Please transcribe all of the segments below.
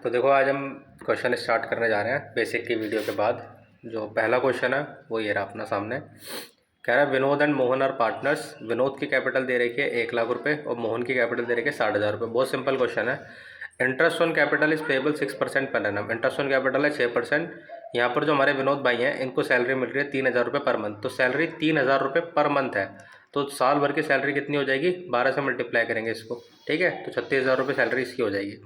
तो देखो आज हम क्वेश्चन स्टार्ट करने जा रहे हैं बेसिक की वीडियो के बाद। जो पहला क्वेश्चन है वो ये रहा अपना सामने। कह रहा है Vinod and Mohan are partners. Vinod की कैपिटल दे रखी है 1,00,000 रुपये और मोहन की कैपिटल दे रखी है 60,000 रुपये। बहुत सिंपल क्वेश्चन है। Interest on capital is payable 6% per annum. Interest on capital है 6%। यहाँ पर जो हमारे विनोद भाई हैं इनको सैलरी मिल रही है 3,000 रुपये पर मंथ। तो सैलरी 3,000 रुपये पर मंथ है, तो साल भर की सैलरी कितनी हो जाएगी? 12 से मल्टीप्लाई करेंगे इसको, ठीक है। तो 36,000 रुपये सैलरी इसकी हो जाएगी।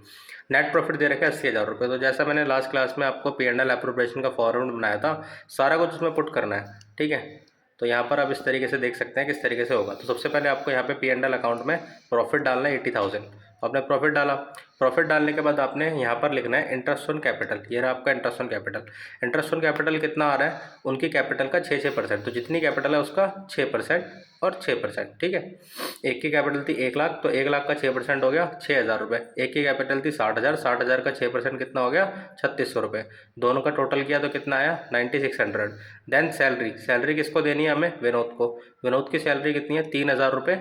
नेट प्रॉफिट दे रखा है 80,000 रुपये। तो जैसा मैंने लास्ट क्लास में आपको P&L एप्रोप्रिएशन का फॉर्मूला बनाया था, सारा कुछ उसमें पुट करना है, ठीक है। तो यहाँ पर आप इस तरीके से देख सकते हैं किस तरीके से होगा। तो सबसे पहले आपको यहाँ पे P&L अकाउंट में प्रॉफिट डालना है 80,000। आपने प्रॉफिट डाला। प्रॉफिट डालने के बाद आपने यहाँ पर लिखना है इंटरेस्ट ऑन कैपिटल। ये रहा आपका interest on capital. Interest on capital कितना आ रहा है? उनकी कैपिटल का 6%। तो जितनी कैपिटल है उसका 6% और 6%, ठीक है। एक की कैपिटल थी 1,00,000, तो 1,00,000 का 6% हो गया 6,000 रुपये। एक की कैपिटल थी 60,000, 60,000 का 6% कितना हो गया? 3,600 रुपये। दोनों का टोटल किया तो कितना आया? 9,600। Then salary. सैलरी किसको देनी है हमें? विनोद को। विनोद की सैलरी कितनी है? 3,000 रुपये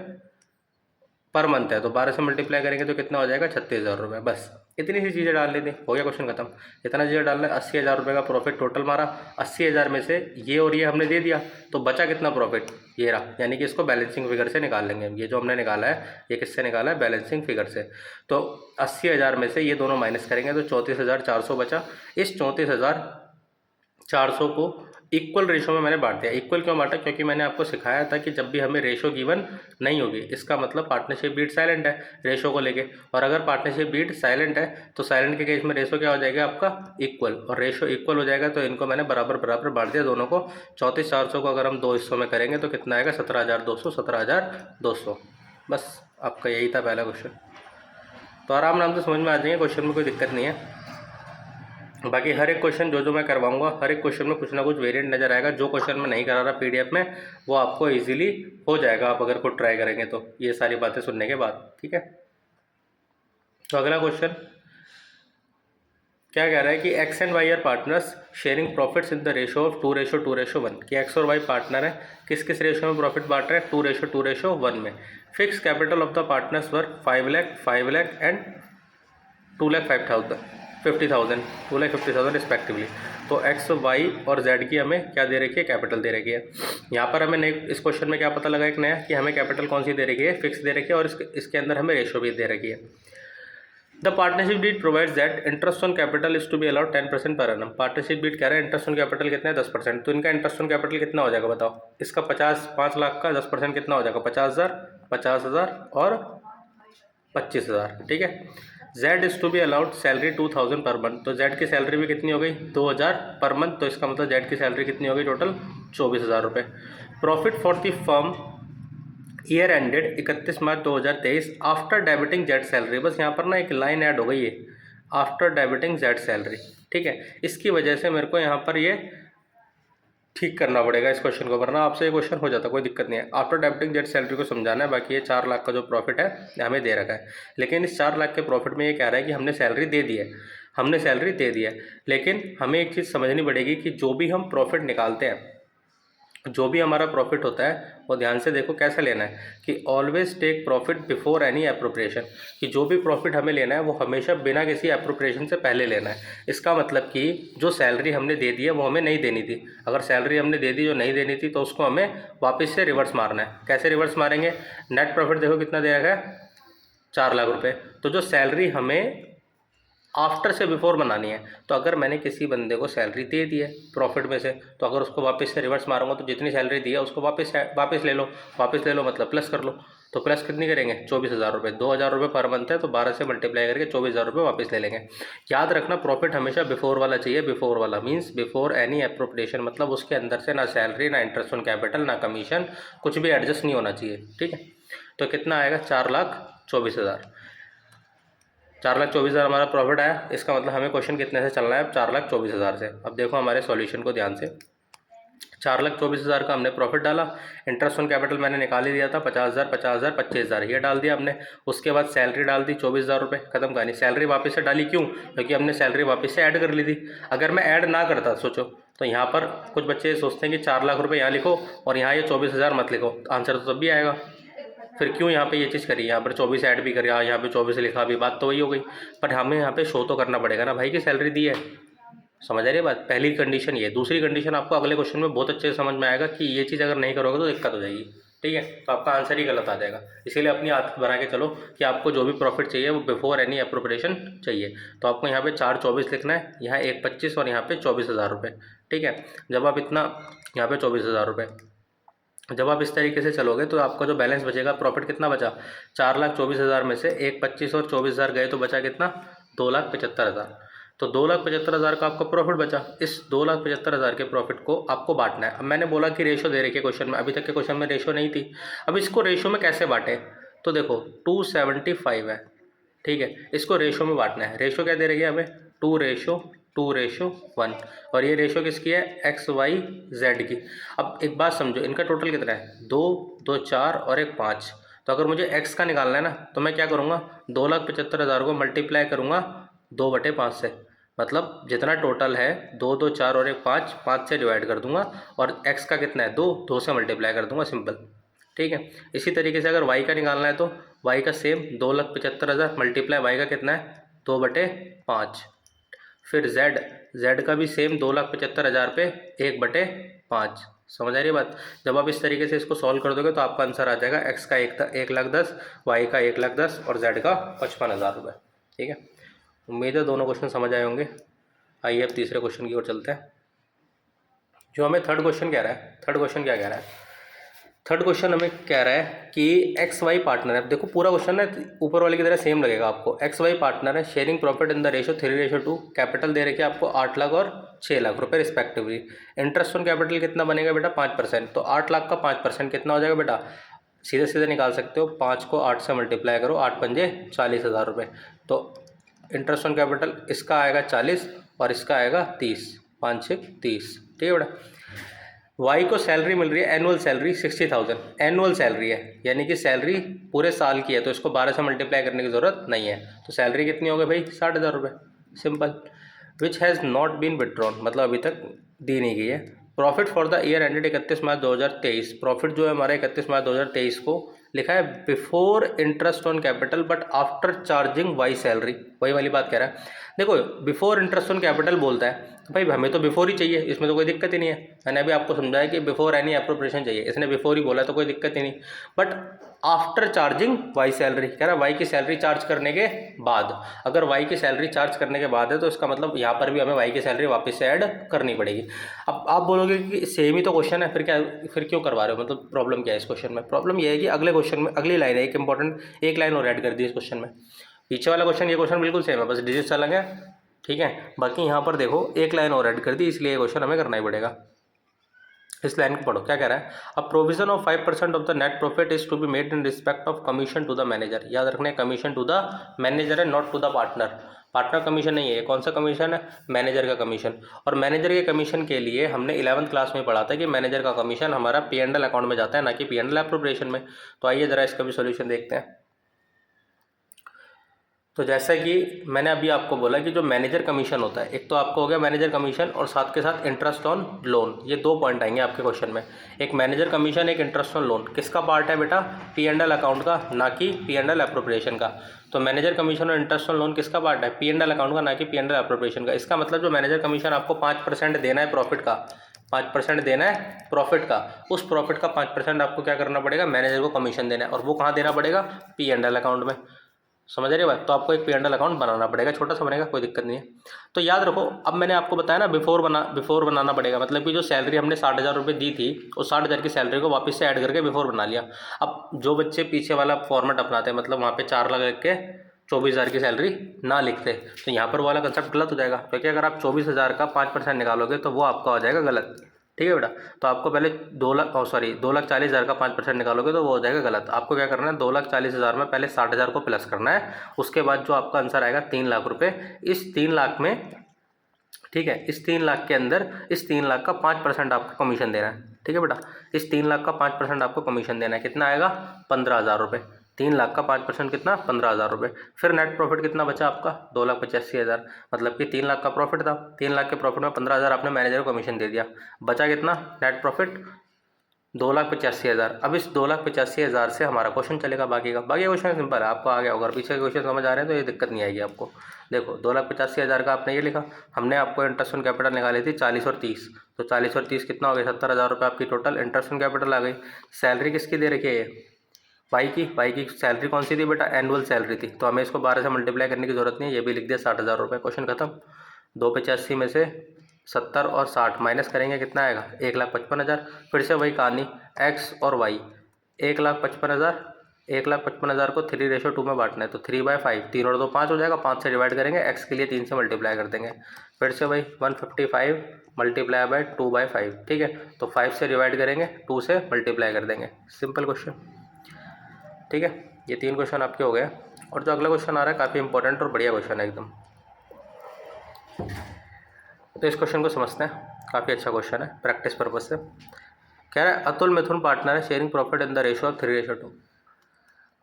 पर मंथ है। तो 12 से मल्टीप्लाई करेंगे तो कितना हो जाएगा? 36,000 रुपये। बस इतनी सी चीज़ें डाल ली थी, हो गया क्वेश्चन खत्म। इतना चीज़ें डालना है। 80,000 रुपये का प्रॉफिट टोटल मारा। 80,000 में से ये और ये हमने दे दिया, तो बचा कितना प्रॉफिट? ये रहा। यानी कि इसको बैलेंसिंग फिगर से निकाल लेंगे। ये जो हमने निकाला है ये किससे निकाला है? बैलेंसिंग फिगर से। तो 80,000 में से ये दोनों माइनस करेंगे तो 34,400 बचा। इस 34,400 को इक्वल रेशो में मैंने बांट दिया। इक्वल क्यों बांटा? क्योंकि मैंने आपको सिखाया था कि जब भी हमें रेशो गिवन नहीं होगी, इसका मतलब पार्टनरशिप बीट साइलेंट है रेशो को लेके। और अगर पार्टनरशिप बीट साइलेंट है तो साइलेंट के केस में रेशो क्या हो जाएगा आपका? इक्वल। और रेशो इक्वल हो जाएगा तो इनको मैंने बराबर बराबर बांट दिया दोनों को। 34,400 को अगर हम दो हिस्सों में करेंगे तो कितना आएगा? 17,200, 17,200। बस आपका यही था पहला क्वेश्चन। तो आराम से समझ में आ जाएंगे, क्वेश्चन में कोई दिक्कत नहीं है। बाकी हर एक क्वेश्चन जो मैं करवाऊंगा, हर एक क्वेश्चन में कुछ ना कुछ वेरिएंट नज़र आएगा। जो क्वेश्चन में नहीं करा रहा PDF में वो आपको इजीली हो जाएगा, आप अगर खुद ट्राई करेंगे तो, ये सारी बातें सुनने के बाद, ठीक है। तो अगला क्वेश्चन क्या कह रहा है कि X and Y are partners sharing profits in the ratio of 2:1 कि X और Y पार्टनर है, किस किस रेशो में प्रॉफिट बांट रहे हैं? 2:1 में। Fix capital of the partners were 5 lakh, 5 lakh and 2,50,000 2,50,000 respectively. तो एक्स वाई और जेड की हमें क्या दे रखी है? कैपिटल दे रखी है। यहाँ पर हमें इस क्वेश्चन में क्या पता लगा एक नया, कि हमें कैपिटल कौन सी दे रखी है? फिक्स दे रखी है। और इसके अंदर हमें रेशो भी दे रखी है। The partnership deed provides that interest on capital is to be allowed 10% per annum. Partnership deed कह रहा है इंटरेस्ट ऑन कैपिटल कितना है? 10%। तो इनका इंटरेस्ट ऑन कैपिटल कितना हो जाएगा बताओ? इसका 5 लाख का 10% कितना हो जाएगा? 50,000, 50,000 और 25,000, ठीक है। Z is to be allowed salary 2,000 per month. तो Z की सैलरी भी कितनी हो गई? 2,000 पर मंथ। तो इसका मतलब Z की सैलरी कितनी हो गई? टोटल 24,000 रुपये। Profit for the firm year ended 31 March 2023 after debiting Z salary. बस यहाँ पर ना एक लाइन ऐड हो गई है, आफ्टर डेबिटिंग Z सैलरी, ठीक है। इसकी वजह से मेरे को यहाँ पर ये ठीक करना पड़ेगा इस क्वेश्चन को, वरना आपसे ये क्वेश्चन हो जाता, कोई दिक्कत नहीं है। आफ्टर डेबिटिंग जेट सैलरी को समझाना है। बाकी ये 4 लाख का जो प्रॉफिट है हमें दे रखा है, लेकिन इस 4 लाख के प्रॉफिट में ये कह रहा है कि हमने सैलरी दे दी है, हमने सैलरी दे दी है। लेकिन हमें एक चीज़ समझनी पड़ेगी कि जो भी हम प्रॉफिट निकालते हैं, जो भी हमारा प्रॉफिट होता है वो ध्यान से देखो कैसे लेना है कि always take profit before any appropriation. कि जो भी प्रॉफिट हमें लेना है वो हमेशा बिना किसी एप्रोप्रिएशन से पहले लेना है। इसका मतलब कि जो सैलरी हमने दे दी है वो हमें नहीं देनी थी। अगर सैलरी हमने दे दी जो नहीं देनी थी तो उसको हमें वापस से रिवर्स मारना है। कैसे रिवर्स मारेंगे? नेट प्रॉफिट देखो कितना दे रखा है? 4 लाख रुपये। तो जो सैलरी हमें आफ्टर से बिफोर बनानी है, तो अगर मैंने किसी बंदे को सैलरी दे दी है प्रॉफिट में से, तो अगर उसको वापस से रिवर्स मारूंगा तो जितनी सैलरी दी है उसको वापस ले लो। वापस ले लो मतलब प्लस कर लो। तो प्लस कितनी करेंगे? 24,000 रुपये। 2,000 रुपये पर मंथ है, तो 12 से मल्टीप्लाई करके 24,000 रुपये वापस ले लेंगे। याद रखना प्रॉफिट हमेशा बिफोर वाला चाहिए। बिफोर वाला मीन्स बिफोर एनी एप्रोप्रिएशन, मतलब उसके अंदर से ना सैलरी, ना इंटरेस्ट ऑन कैपिटल, ना कमीशन, कुछ भी एडजस्ट नहीं होना चाहिए, ठीक है। तो कितना आएगा? 4,24,000। 4,24,000 हमारा प्रॉफिट आया। इसका मतलब हमें क्वेश्चन कितने से चलना है? 4,24,000 से। अब देखो हमारे सॉल्यूशन को ध्यान से। 4,24,000 का हमने प्रॉफिट डाला। इंटरेस्ट ऑन कैपिटल मैंने निकाल ही दिया था, 50,000, 50,000, 25,000 ये डाल दिया हमने। उसके बाद सैलरी डाल दी 24,000 रुपये। खत्म कहानी। सैलरी वापस से डाली, क्यों? क्योंकि हमने सैलरी वापस से ऐड कर ली थी। अगर मैं ऐड ना करता, सोचो, तो यहाँ पर कुछ बच्चे सोचते हैं कि 4 लाख रुपये यहाँ लिखो और यहाँ ये 24,000 मत लिखो, आंसर तो तब भी आएगा। फिर क्यों यहाँ पे ये चीज़ करी, यहाँ पर 24 ऐड भी करिए, यहाँ पे 24 लिखा भी, बात तो वही हो गई। पर हमें यहाँ पे शो तो करना पड़ेगा ना भाई की सैलरी दी है, समझ आ रही है बात। पहली कंडीशन ये। दूसरी कंडीशन आपको अगले क्वेश्चन में बहुत अच्छे से समझ में आएगा कि ये चीज़ अगर नहीं करोगे तो दिक्कत हो जाएगी, ठीक है, तो आपका आंसर ही गलत आ जाएगा। इसीलिए अपनी आदत बना के चलो कि आपको जो भी प्रॉफिट चाहिए वो बिफोर एनी अप्रोप्रिएशन चाहिए। तो आपको यहाँ पे 424 लिखना है, यहाँ 125 और यहाँ पे 24,000 रुपये, ठीक है। जब आप इतना, यहाँ पे 24,000 रुपये, जब आप इस तरीके से चलोगे तो आपका जो बैलेंस बचेगा, प्रॉफिट कितना बचा, 4,24,000 में से 125 और 24,000 गए तो बचा कितना, 2,75,000। तो 2,75,000 का आपका प्रॉफिट बचा। इस 2,75,000 के प्रॉफिट को आपको बांटना है। अब मैंने बोला कि रेशो दे रखी है क्वेश्चन में, अभी तक के क्वेश्चन में रेशो नहीं थी। अब इसको रेशो में कैसे बांटे, तो देखो 275 है, ठीक है, इसको रेशो में बांटना है। रेशो क्या दे रही है हमें, 2:1, और ये रेशो किसकी है, XYZ की। अब एक बात समझो, इनका टोटल कितना है, 2, 2 4 और 1 5। तो अगर मुझे x का निकालना है ना, तो मैं क्या करूँगा, 2,75,000 को मल्टीप्लाई करूँगा 2/5 से, मतलब जितना टोटल है 2, 2 4 और 1 5, 5 से डिवाइड कर दूंगा, और x का कितना है 2, 2 से मल्टीप्लाई कर दूंगा, सिंपल, ठीक है। इसी तरीके से अगर y का निकालना है तो y का सेम 2,75,000 मल्टीप्लाई y का कितना है 2/5। फिर z का भी सेम 2,75,000 पे 1/5। समझ आ रही है बात। जब आप इस तरीके से इसको सॉल्व कर दोगे तो आपका आंसर आ जाएगा x का 1,10,000, y का 1,10,000 और z का 55,000 रुपये, ठीक है। उम्मीद है दोनों क्वेश्चन समझ आए होंगे। आइए अब तीसरे क्वेश्चन की ओर चलते हैं, जो हमें थर्ड क्वेश्चन कह रहा है। थर्ड क्वेश्चन क्या कह रहा है, थर्ड क्वेश्चन हमें कह रहा है कि XY पार्टनर है। देखो पूरा क्वेश्चन है ऊपर वाले की तरह सेम लगेगा आपको। XY पार्टनर है, sharing profit in the ratio 3:2, capital दे रखी है आपको 8 लाख और 6 लाख रुपए रिस्पेक्टिवली। इंटरेस्ट ऑन कैपिटल कितना बनेगा बेटा, 5%। तो 8 लाख का 5% कितना हो जाएगा बेटा, सीधे सीधे निकाल सकते हो, 5 को 8 से मल्टीप्लाई करो, 8 पंजे 40,000 रुपये। तो इंटरेस्ट ऑन कैपिटल इसका आएगा 40 और इसका आएगा 30, 5 6 30, ठीक है बेटा। वाई को सैलरी मिल रही है, एनुअल सैलरी 60,000, एनुअल सैलरी है, यानी कि सैलरी पूरे साल की है, तो इसको 12 से मल्टीप्लाई करने की ज़रूरत नहीं है। तो सैलरी कितनी हो गई भाई, 60,000 रुपये, simple. Which has not been withdrawn, मतलब अभी तक दी नहीं गई है। Profit for the year ended 31 March 2023, profit जो है हमारा 31 मार्च 2023 को लिखा है before interest on capital but after charging Y salary. वही वाली बात कह रहा है। देखो बिफोर इंटरेस्ट ऑन कैपिटल बोलता है तो भाई हमें तो बिफोर ही चाहिए, इसमें तो कोई दिक्कत ही नहीं है। मैंने अभी आपको समझाया कि बिफोर एनी अप्रोप्रिएशन चाहिए, इसने बिफोर ही बोला तो कोई दिक्कत ही नहीं। But after charging Y salary, कह रहा है वाई की सैलरी चार्ज करने के बाद। अगर वाई की सैलरी चार्ज करने के बाद है तो इसका मतलब यहाँ पर भी हमें वाई की सैलरी वापस से ऐड करनी पड़ेगी। अब आप बोलोगे कि सेम ही तो क्वेश्चन है, फिर क्या, फिर क्यों करवा रहे हो, मतलब प्रॉब्लम क्या है इस क्वेश्चन में। प्रॉब्लम यह है कि अगले क्वेश्चन में अगली लाइन है एक इंपॉर्टेंट, एक लाइन और ऐड कर दी इस क्वेश्चन में। पीछे वाला क्वेश्चन ये क्वेश्चन बिल्कुल सेम है, बस डिजिट्स अलग है, ठीक है। बाकी यहाँ पर देखो एक लाइन और ऐड कर दी, इसलिए ये क्वेश्चन हमें करना ही पड़ेगा। इस लाइन को पढ़ो, क्या कह रहा है, a provision of 5% of the net profit is to be made in respect of commission to the manager. याद रखना है कमीशन टू द मैनेजर है, not to the partner. Partner commission नहीं है, कौन सा कमीशन है, मैनेजर का कमीशन। और मैनेजर के कमीशन के लिए हमने 11th क्लास में पढ़ा था कि मैनेजर का कमीशन हमारा P&L अकाउंट में जाता है, ना कि P&L एप्रोप्रिएशन में। तो आइए जरा इसका भी सोल्यूशन देखते हैं। तो जैसा कि मैंने अभी आपको बोला कि जो मैनेजर कमीशन होता है, एक तो आपको हो गया मैनेजर कमीशन और साथ के साथ इंटरेस्ट ऑन लोन, ये दो पॉइंट आएंगे आपके क्वेश्चन में। एक मैनेजर कमीशन, एक इंटरेस्ट ऑन लोन, किसका पार्ट है बेटा, P&L अकाउंट का, ना कि P&L एप्रोप्रिएशन का। तो मैनेजर कमीशन और इंटरेस्ट ऑन लोन किसका पार्ट है, P&L अकाउंट का, ना कि P&L एप्रोप्रिएशन का। इसका मतलब जो मैनेजर कमीशन आपको 5% देना है प्रॉफिट का, 5% देना है प्रॉफिट का, उस प्रॉफिट का 5% आपको क्या करना पड़ेगा, मैनेजर को कमीशन देना है। और वो कहाँ देना पड़ेगा, P&L अकाउंट में। समझ रहे बात। तो आपको एक P&L अकाउंट बनाना पड़ेगा, छोटा सा बनेगा, कोई दिक्कत नहीं है। तो याद रखो, अब मैंने आपको बताया ना बिफोर बनाना पड़ेगा, मतलब कि जो सैलरी हमने 60,000 रुपये दी थी, उस 60,000 की सैलरी को वापस से ऐड करके बिफोर बना लिया। अब जो बच्चे पीछे वाला फॉर्मेट अपनाते हैं, मतलब वहाँ पे 4 लाख लिख के 24,000 की सैलरी ना लिखते, तो यहाँ पर वाला कंसेप्ट गलत हो जाएगा, क्योंकि अगर आप 24,000 का 5% निकालोगे तो वो आपका हो जाएगा गलत, ठीक है बेटा। तो आपको पहले 2,40,000 का 5% निकालोगे तो वो हो जाएगा गलत। आपको क्या करना है, 2,40,000 में पहले 60,000 को प्लस करना है, उसके बाद जो आपका आंसर आएगा 3 लाख रुपये। इस 3 लाख में, ठीक है, इस 3 लाख के अंदर इस 3 लाख का 5% आपको कमीशन देना है, ठीक है बेटा। इस 3 लाख का 5% आपको कमीशन देना है, कितना आएगा, 15,000 रुपये। 3 लाख का 5% कितना, 15,000 रुपये। फिर नेट प्रॉफिट कितना बचा आपका, 2,85,000, मतलब कि 3 लाख का प्रॉफिट था, 3 लाख के प्रॉफिट में 15,000 आपने मैनेजर को कमीशन दे दिया, बचा कितना नेट प्रॉफिट, 2,85,000। अब इस 2,85,000 से हमारा क्वेश्चन चलेगा बाकी क्वेश्चन सिंपल है, आपको आ गया होगा। पीछे के क्वेश्चन समझ आ रहे हैं तो ये दिक्कत नहीं आएगी आपको। देखो 2,85,000 का आपने ये लिखा, हमने आपको इंटरेस्ट ऑन कैपिटल निकाली थी 40 और 30, तो 40 और 30 कितना हो गया, 70,000 रुपये आपकी टोटल इंटरेस्ट ऑन कैपिटल आ गई। सैलरी किसकी दे रखी है ये, वाई की सैलरी कौन सी थी बेटा, एनुअल सैलरी थी, तो हमें इसको 12 से मल्टीप्लाई करने की जरूरत नहीं है, ये भी लिख दिया 60,000 रुपये, क्वेश्चन खत्म। 285 में से 70 और 60 माइनस करेंगे कितना आएगा, 1,55,000। फिर से वही कहानी, एक्स और वाई, 1,55,000, 1,55,000 को 3:2 में बांटना है, तो 3/5, 3 और 2 5 हो जाएगा, 5 से डिवाइड करेंगे, एक्स के लिए 3 से मल्टीप्लाई कर देंगे। फिर से वही 155 मल्टीप्लाई बाय 2/5, ठीक है, तो 5 से डिवाइड करेंगे, 2 से मल्टीप्लाई कर देंगे, सिंपल क्वेश्चन, ठीक है। ये 3 क्वेश्चन आपके हो गए। और जो अगला क्वेश्चन आ रहा है काफ़ी इंपॉर्टेंट और बढ़िया क्वेश्चन है एकदम, तो इस क्वेश्चन को समझते हैं, काफ़ी अच्छा क्वेश्चन है प्रैक्टिस पर्पज से। कह रहा है अतुल मिथुन पार्टनर है, sharing profit in the ratio of 3:2।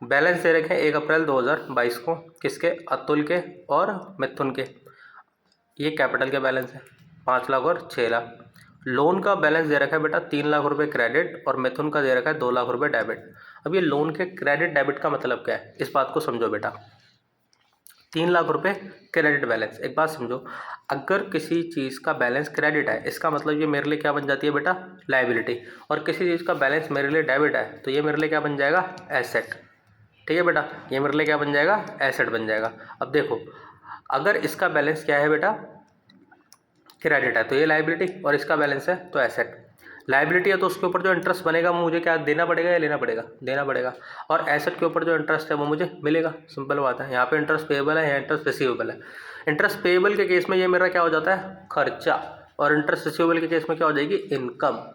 Balance दे रखे हैं 1 अप्रैल 2022 को, किसके, अतुल के और मिथुन के। ये कैपिटल के बैलेंस है 5 लाख और 6 लाख। लोन का बैलेंस दे रखा है बेटा 3 लाख रुपए क्रेडिट और मिथुन का दे रखा है 2 लाख रुपए डेबिट। अब ये लोन के क्रेडिट डेबिट का मतलब क्या है, इस बात को समझो बेटा। 3 लाख रुपए क्रेडिट बैलेंस, एक बात समझो, अगर किसी चीज़ का बैलेंस क्रेडिट है इसका मतलब ये मेरे लिए क्या बन जाती है बेटा, लायबिलिटी, और किसी चीज़ का बैलेंस मेरे लिए डेबिट है तो ये मेरे लिए क्या बन जाएगा, एसेट, ठीक है बेटा, ये मेरे लिए क्या बन जाएगा, एसेट बन जाएगा। अब देखो अगर इसका बैलेंस क्या है बेटा, क्रेडिट है तो ये लायबिलिटी, और इसका बैलेंस है तो एसेट। लायबिलिटी है तो उसके ऊपर जो इंटरेस्ट बनेगा वो मुझे क्या देना पड़ेगा या लेना पड़ेगा, देना पड़ेगा, और एसेट के ऊपर जो इंटरेस्ट है वो मुझे मिलेगा, सिंपल बात है। यहाँ पे इंटरेस्ट पेएबल है, यहाँ इंटरेस्ट रिसीवेबल है। इंटरेस्ट पेएबल के केस में ये मेरा क्या हो जाता है, खर्चा, और इंटरेस्ट रिसीवेबल के केस में क्या हो जाएगी, इनकम।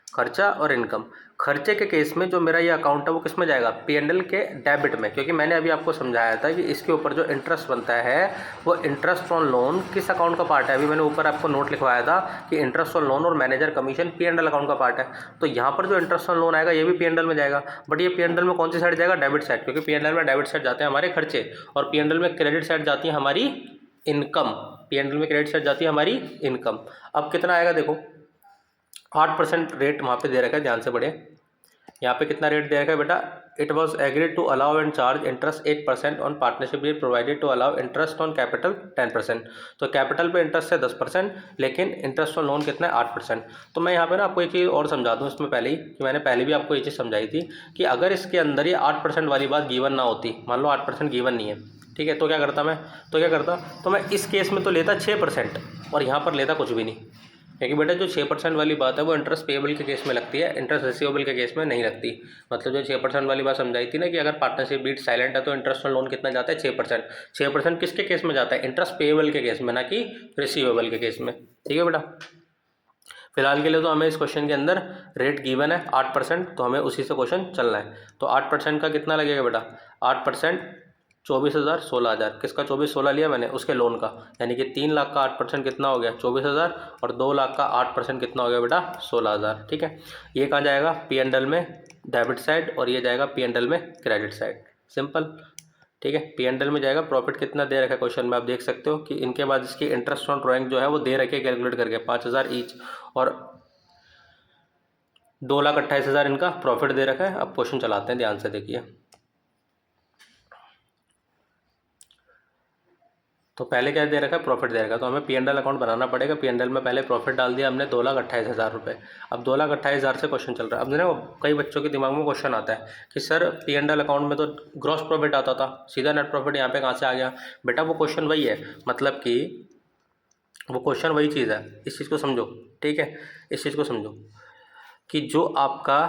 खर्चा और इनकम, खर्चे के केस में जो मेरा ये अकाउंट है वो किस में जाएगा, P&L के डेबिट में, क्योंकि मैंने अभी आपको समझाया था कि इसके ऊपर जो इंटरेस्ट बनता है वो इंटरेस्ट ऑन लोन किस अकाउंट का पार्ट है। अभी मैंने ऊपर आपको नोट लिखवाया था कि इंटरेस्ट ऑन लोन और मैनेजर कमीशन P&L अकाउंट का पार्ट है, तो यहाँ पर जो इंटरेस्ट ऑन लोन आएगा ये भी P&L में जाएगा, बट ये P&L में कौन सी साइड जाएगा, डेबिट साइड, क्योंकि P&L में डेबिट साइड जाते हैं हमारे खर्चे और P&L में क्रेडिट साइड जाती है हमारी इनकम। P&L में क्रेडिट साइड जाती है हमारी इनकम। अब कितना आएगा देखो, 8% रेट वहाँ पे दे रखा है, ध्यान से पढ़े। यहाँ पे कितना रेट दे रखा है बेटा, it was agreed to allow and charge interest 8% on partnership rate provided to allow interest on capital 10%। तो कैपिटल पे इंटरेस्ट है 10%, लेकिन इंटरेस्ट ऑन लोन कितना है 8%। तो मैं यहाँ पे ना आपको एक चीज़ और समझा दूँ इसमें पहले ही, कि मैंने पहले भी आपको ये चीज़ समझाई थी कि अगर इसके अंदर ये 8% वाली बात गिवन ना होती, मान लो 8% गिवन नहीं है, ठीक है, तो क्या करता, तो मैं इस केस में तो लेता 6% और यहाँ पर लेता कुछ भी नहीं, क्योंकि बेटा जो 6% वाली बात है वो इंटरेस्ट पेएबल के केस में लगती है, इंटरेस्ट रिसीवेबल के केस में नहीं लगती। मतलब जो 6% वाली बात समझाई थी ना कि अगर पार्टनरशिप बीट साइलेंट है तो इंटरेस्ट ऑन लोन कितना जाता है, 6%। 6% किसके केस में जाता है, इंटरेस्ट पेएबल के केस में, ना कि रिसीवेबल के केस में, ठीक है बेटा। फिलहाल के लिए तो हमें इस क्वेश्चन के अंदर रेट गिवन है 8%, तो हमें उसी से क्वेश्चन चलना है। तो 8% का कितना लगेगा बेटा, 8% 24,000 16,000, किसका 24-16 लिया मैंने, उसके लोन का, यानी कि 3 लाख का 8% कितना हो गया 24,000, और 2 लाख का 8% कितना हो गया बेटा 16,000, ठीक है। ये कहाँ जाएगा, P&L में डेबिट साइड, और ये जाएगा P&L में क्रेडिट साइड, सिंपल, ठीक है। P&L में जाएगा, प्रॉफिट कितना दे रखा है क्वेश्चन में आप देख सकते हो कि इनके बाद इसकी इंटरेस्ट ऑन ड्राइंग जो है वो दे रखे कैलकुलेट करके 5,000 ईच, और 2,28,000 इनका प्रॉफिट दे रखा है। अब क्वेश्चन चलाते हैं, ध्यान से देखिए। तो पहले क्या दे रखा है, प्रॉफिट दे रखा है, तो हमें P&L अकाउंट बनाना पड़ेगा। P&L में पहले प्रॉफिट डाल दिया हमने 2,28,000 रुपये। अब 2,28,000 से क्वेश्चन चल रहा है। अब ना कई बच्चों के दिमाग में क्वेश्चन आता है कि सर P&L अकाउंट में तो ग्रॉस प्रॉफिट आता था, सीधा नेट प्रॉफिट यहाँ पे कहाँ से आ गया। बेटा वो क्वेश्चन वही है, मतलब कि वो क्वेश्चन वही चीज़ है, इस चीज़ को समझो, ठीक है, इस चीज़ को समझो कि जो आपका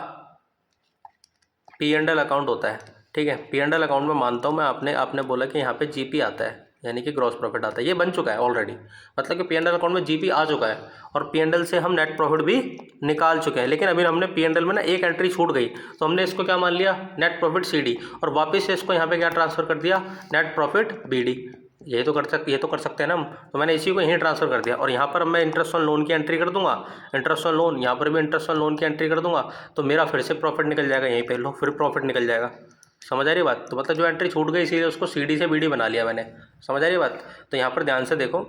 P&L अकाउंट होता है, ठीक है, P&L अकाउंट में मानता हूँ मैं, आपने बोला कि यहाँ पे GP आता है, यानी कि ग्रॉस प्रॉफिट आता है, ये बन चुका है ऑलरेडी, मतलब कि P&L अकाउंट में GP आ चुका है, और P&L से हम नेट प्रॉफिट भी निकाल चुके हैं। लेकिन अभी हमने P&L में ना एक एंट्री छूट गई, तो हमने इसको क्या मान लिया, नेट प्रॉफिट CD, और वापस से इसको यहाँ पे क्या ट्रांसफ़र कर दिया, नेट प्रॉफिट BD। ये तो कर सकते हैं ना हम, तो मैंने इसी को यहीं ट्रांसफ़र कर दिया, और यहाँ पर मैं इंटरेस्ट ऑन लोन की एंट्री कर दूंगा, इंटरेस्ट ऑन लोन, यहाँ पर भी इंटरेस्ट ऑन लोन की एंट्री कर दूंगा, तो मेरा फिर से प्रॉफिट निकल जाएगा, यहीं पे लो फिर प्रॉफिट निकल जाएगा। समझ आ रही बात, तो मतलब जो एंट्री छूट गई इसीलिए उसको CD से BD बना लिया मैंने। समझ आ रही बात, तो यहाँ पर ध्यान से देखो,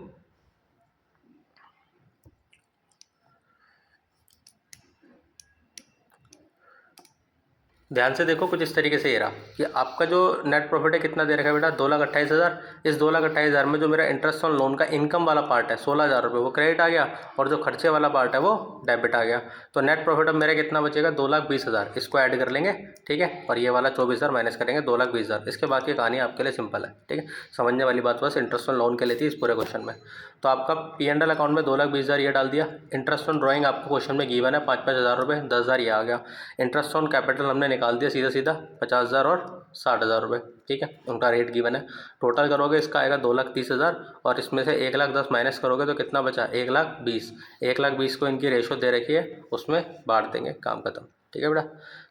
ध्यान से देखो, कुछ इस तरीके से ये रहा कि आपका जो नेट प्रॉफिट है कितना दे रखा है बेटा, 2,28,000। इस 2,28,000 में जो मेरा इंटरेस्ट ऑन लोन का इनकम वाला पार्ट है 16,000 रुपये, वो क्रेडिट आ गया, और जो खर्चे वाला पार्ट है वो डेबिट आ गया। तो नेट प्रॉफिट अब मेरा कितना बचेगा, 2,20,000। इसको ऐड कर लेंगे, ठीक है, और ये वाला 24,000 माइनस करेंगे, 2,20,000। इसके बाद की कहानी आपके लिए सिंपल है, ठीक है, समझने वाली बात बस इंटरेस्ट ऑन लोन के लिए थी इस पूरे क्वेश्चन में। तो आपका P&L अकाउंट में 2,20,000 ये डाल दिया। इंटरेस्ट ऑन ड्राइंग आपको क्वेश्चन में गिवन है 5-5 हज़ार रुपये, 10,000 ये आ गया। इंटरेस्ट ऑन कैपिटल हमने निकाल दिया सीधा सीधा 50,000 और 60,000 रुपये, ठीक है, उनका रेट गिवन है। टोटल करोगे इसका आएगा 2,30,000, और इसमें से 1,10,000 माइनस करोगे तो कितना बचा, 1,20,000। 1,20,000 को इनकी रेशो दे रखी है, उसमें बांट देंगे, काम खत्म, ठीक है बेटा।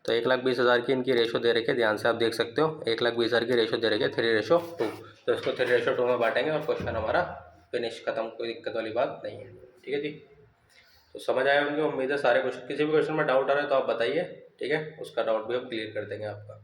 तो 1,20,000 की इनकी रेशो दे रखी है, ध्यान से आप देख सकते हो, 1,20,000 की रेशो दे रखी है 3:2। तो इसको 3:2 में बांटेंगे और क्वेश्चन हमारा फिनिश, खत्म, कोई दिक्कत वाली बात नहीं है, ठीक है जी। तो समझ आया उनकी उम्मीद है सारे क्वेश्चन। किसी भी क्वेश्चन में डाउट आ रहा है तो आप बताइए, ठीक है, उसका डाउट भी हम क्लियर कर देंगे आपका।